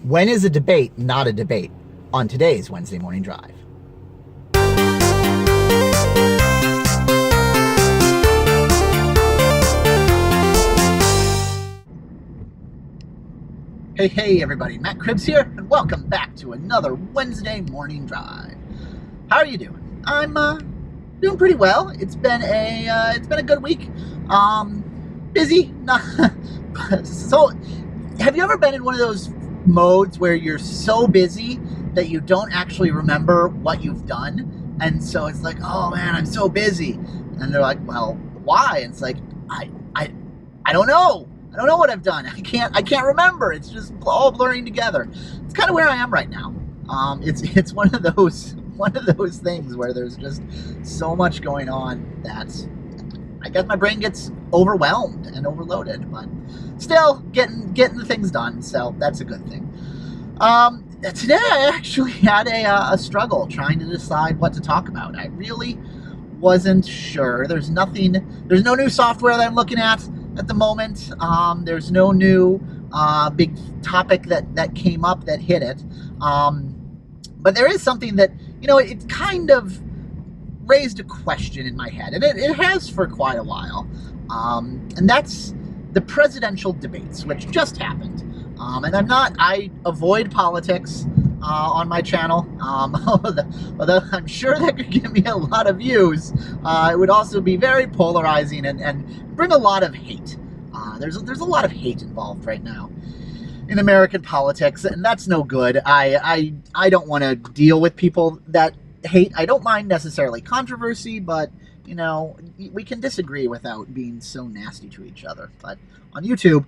When is a debate not a debate? On today's Wednesday Morning Drive. Hey everybody, Matt Cribbs here, and welcome back to another Wednesday Morning Drive. How are you doing? I'm doing pretty well. It's been a good week. Busy. So, have you ever been in one of those modes where you're so busy that you don't actually remember what you've done? And so it's like, oh man, I'm so busy. And they're like, well, why? And it's like, I don't know. I don't know what I've done. I can't remember. It's just all blurring together. It's kind of where I am right now. It's one of those things where there's just so much going on that I guess my brain gets overwhelmed and overloaded, but still getting the things done. So that's a good thing. Today I actually had a struggle trying to decide what to talk about. I really wasn't sure. There's no new software that I'm looking at the moment. There's no new big topic that came up that hit it. But there is something that, it kind of raised a question in my head, and it has for quite a while. And that's the presidential debates, which just happened. And I avoid politics on my channel, although I'm sure that could give me a lot of views. It would also be very polarizing and bring a lot of hate. There's a lot of hate involved right now in American politics, and that's no good. I don't want to deal with people that hate. I don't mind necessarily controversy, but we can disagree without being so nasty to each other. But on YouTube,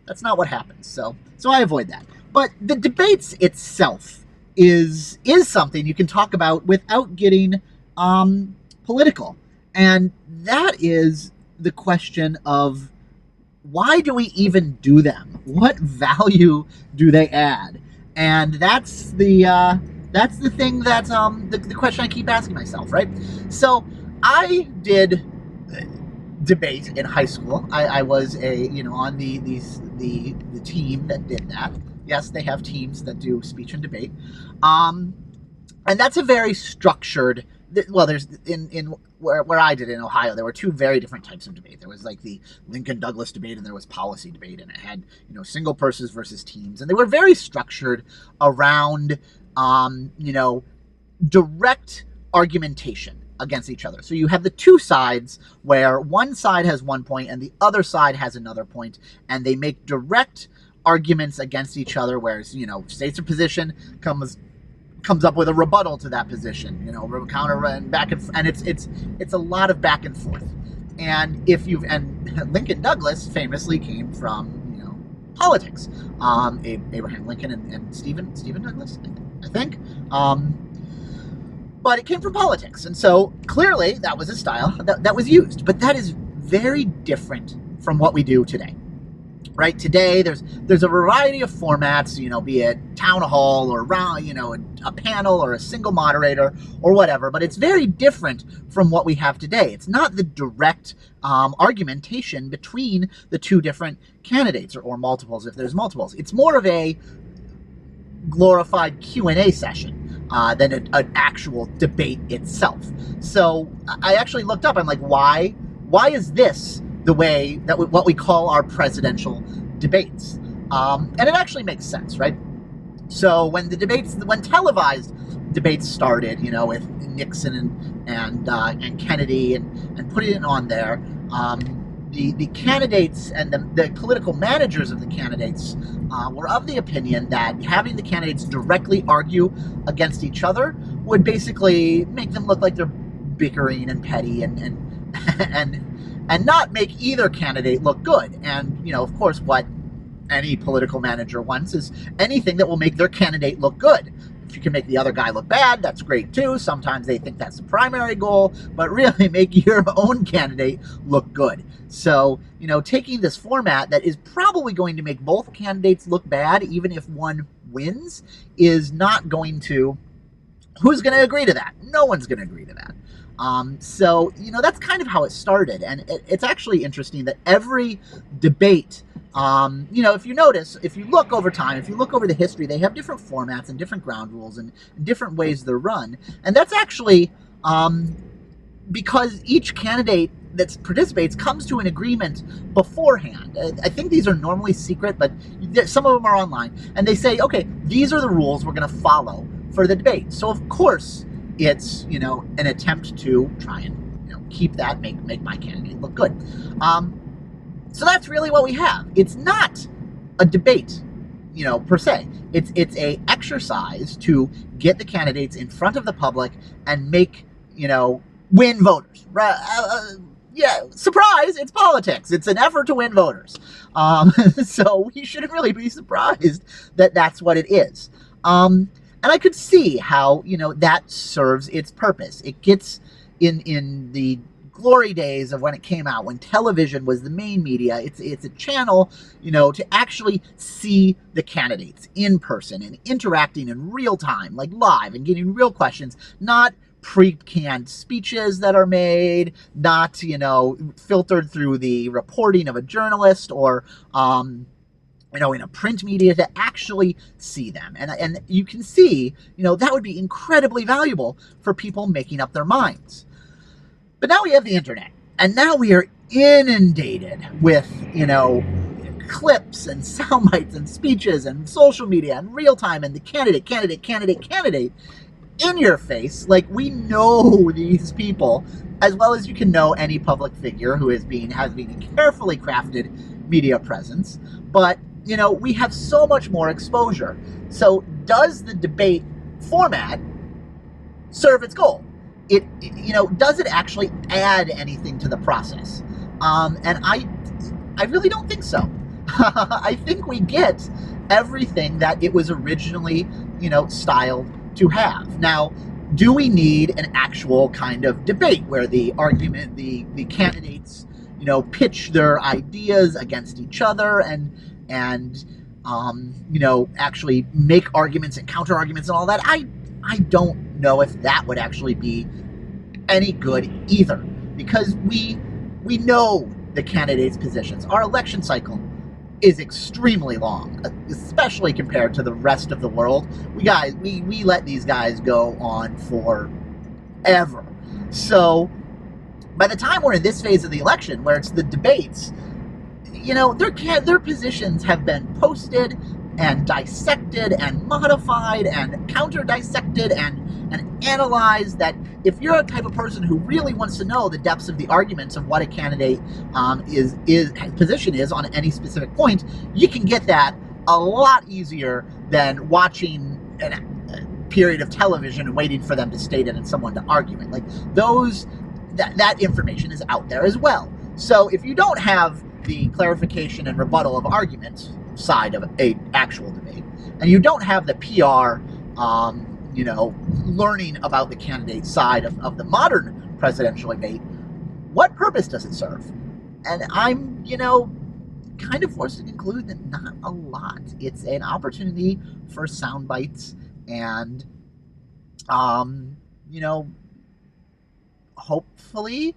that's not what happens. So I avoid that. But the debates itself is something you can talk about without getting political, and that is the question of, why do we even do them? What value do they add? And that's the thing that's the question I keep asking myself, right? So I did debate in high school. I was on the team that did that. Yes, they have teams that do speech and debate, and that's a very structured. Well, there's where I did in Ohio, there were two very different types of debate. There was like the LincolnDouglas debate, and there was policy debate, and it had single persons versus teams, and they were very structured around direct argumentation against each other. So you have the two sides where one side has one point and the other side has another point, and they make direct arguments against each other, whereas states a position, comes up with a rebuttal to that position, counter and back and it's a lot of back and forth. And LincolnDouglas famously came from politics. Abraham Lincoln and Stephen Douglas, I think. But it came from politics, and so clearly that was a style that was used. But that is very different from what we do today. Right, today there's a variety of formats, be it town hall or a panel or a single moderator or whatever, but it's very different from what we have today. It's not the direct argumentation between the two different candidates or multiples if there's multiples. It's more of a glorified Q&A session than an actual debate itself. So I actually looked up, I'm like, why is this the way that what we call our presidential debates? And it actually makes sense, right? So when televised debates started, with Nixon and Kennedy and putting it on there, the candidates and the political managers of the candidates were of the opinion that having the candidates directly argue against each other would basically make them look like they're bickering and petty and not make either candidate look good. And, of course, what any political manager wants is anything that will make their candidate look good. If you can make the other guy look bad, that's great too. Sometimes they think that's the primary goal, but really make your own candidate look good. So, taking this format that is probably going to make both candidates look bad, even if one wins, is not going to... Who's going to agree to that? No one's going to agree to that. So, that's kind of how it started. And it's actually interesting that every debate You know, if you notice, if you look over time, if you look over the history, they have different formats and different ground rules and different ways they're run. And that's actually because each candidate that participates comes to an agreement beforehand. I think these are normally secret, but some of them are online. And they say, okay, these are the rules we're going to follow for the debate. So, of course, it's, you know, an attempt to try and, you know, keep that, make my candidate look good. So that's really what we have. It's not a debate, you know, per se. It's a exercise to get the candidates in front of the public and make, you know, win voters. Yeah, surprise, it's politics. It's an effort to win voters. So we shouldn't really be surprised that that's what it is. And I could see how, you know, that serves its purpose. It gets in the glory days of when it came out, when television was the main media, it's a channel, you know, to actually see the candidates in person and interacting in real time, like live, and getting real questions, not pre-canned speeches that are made, not, you know, filtered through the reporting of a journalist or, you know, in a print media, to actually see them. And you can see, you know, that would be incredibly valuable for people making up their minds. But now we have the internet, and now we are inundated with, you know, clips and sound bites and speeches and social media and real time and the candidate in your face. Like, we know these people as well as you can know any public figure who has been a carefully crafted media presence. But, you know, we have so much more exposure. So does the debate format serve its goal? You know, does it actually add anything to the process? And I really don't think so. I think we get everything that it was originally, you know, styled to have. Now, do we need an actual kind of debate where the argument, the candidates, you know, pitch their ideas against each other and you know, actually make arguments and counter arguments and all that? I don't know if that would actually be any good either, because we know the candidates' positions. Our election cycle is extremely long, especially compared to the rest of the world. We let these guys go on forever. So by the time we're in this phase of the election, where it's the debates, you know, their positions have been posted and dissected and modified and counter-dissected and analyzed, that if you're a type of person who really wants to know the depths of the arguments of what a candidate position is on any specific point, you can get that a lot easier than watching a period of television and waiting for them to state it and someone to argue it. Like, that information is out there as well. So if you don't have the clarification and rebuttal of arguments side of a actual debate, and you don't have the PR, you know, learning about the candidate side of the modern presidential debate, what purpose does it serve? And I'm, you know, kind of forced to conclude that not a lot. It's an opportunity for sound bites and, you know, hopefully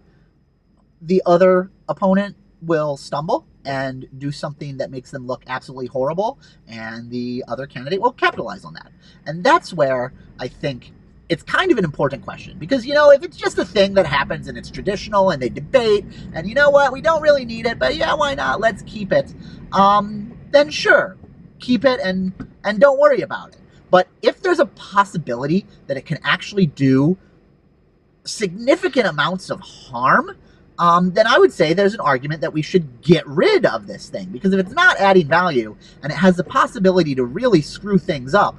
the other opponent will stumble and do something that makes them look absolutely horrible, and the other candidate will capitalize on that. And that's where I think it's kind of an important question, because, you know, if it's just a thing that happens and it's traditional and they debate and, you know what, we don't really need it, but yeah, why not, let's keep it, then sure, keep it and don't worry about it. But if there's a possibility that it can actually do significant amounts of harm, then I would say there's an argument that we should get rid of this thing. Because if it's not adding value and it has the possibility to really screw things up,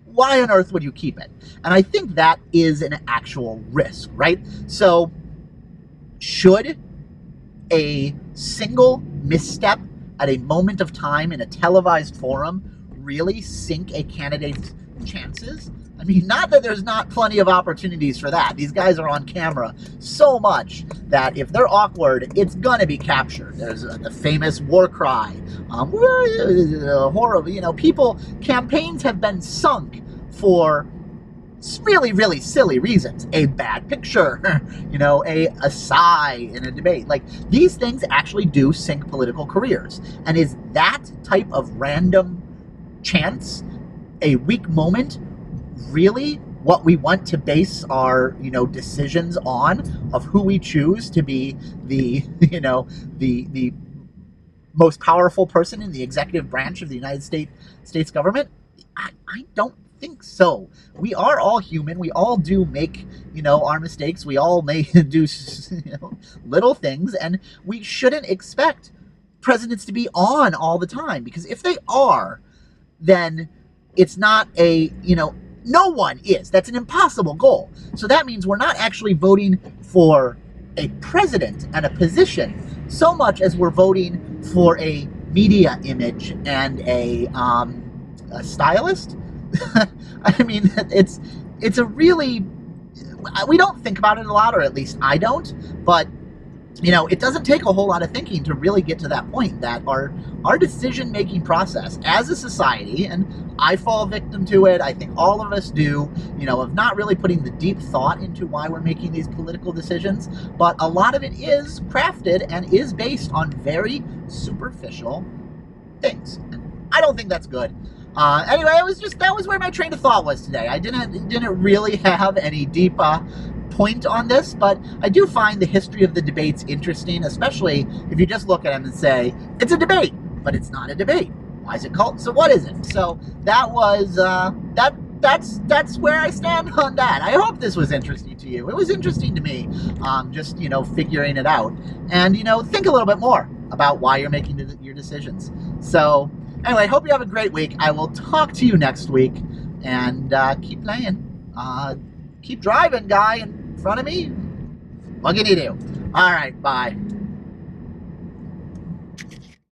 why on earth would you keep it? And I think that is an actual risk, right? So should a single misstep at a moment of time in a televised forum really sink a candidate's chances? I mean, not that there's not plenty of opportunities for that. These guys are on camera so much that if they're awkward, it's going to be captured. There's the famous war cry. Horrible, you know, campaigns have been sunk for really, really silly reasons. A bad picture, you know, a sigh in a debate. Like, these things actually do sink political careers. And is that type of random chance, a weak moment, really what we want to base our, you know, decisions on, of who we choose to be the, you know, the most powerful person in the executive branch of the United States government? I don't think so. We are all human. We all do make, you know, our mistakes. We all may do, you know, little things, and we shouldn't expect presidents to be on all the time, because if they are, then it's not a, you know, no one is. That's an impossible goal. So that means we're not actually voting for a president and a position so much as we're voting for a media image and a stylist. I mean, it's a really, we don't think about it a lot, or at least I don't, but you know, it doesn't take a whole lot of thinking to really get to that point, that our decision-making process as a society, and I fall victim to it, I think all of us do, you know, of not really putting the deep thought into why we're making these political decisions, but a lot of it is crafted and is based on very superficial things. And I don't think that's good. Anyway, that was where my train of thought was today. I didn't really have any deep point on this, but I do find the history of the debates interesting, especially if you just look at them and say, it's a debate, but it's not a debate. Why is it called? So what is it? So that was, that's where I stand on that. I hope this was interesting to you. It was interesting to me, just, you know, figuring it out. And, you know, think a little bit more about why you're making your decisions. So anyway, hope you have a great week. I will talk to you next week, and keep playing. Keep driving, guy in front of me. What can you do? All right, bye.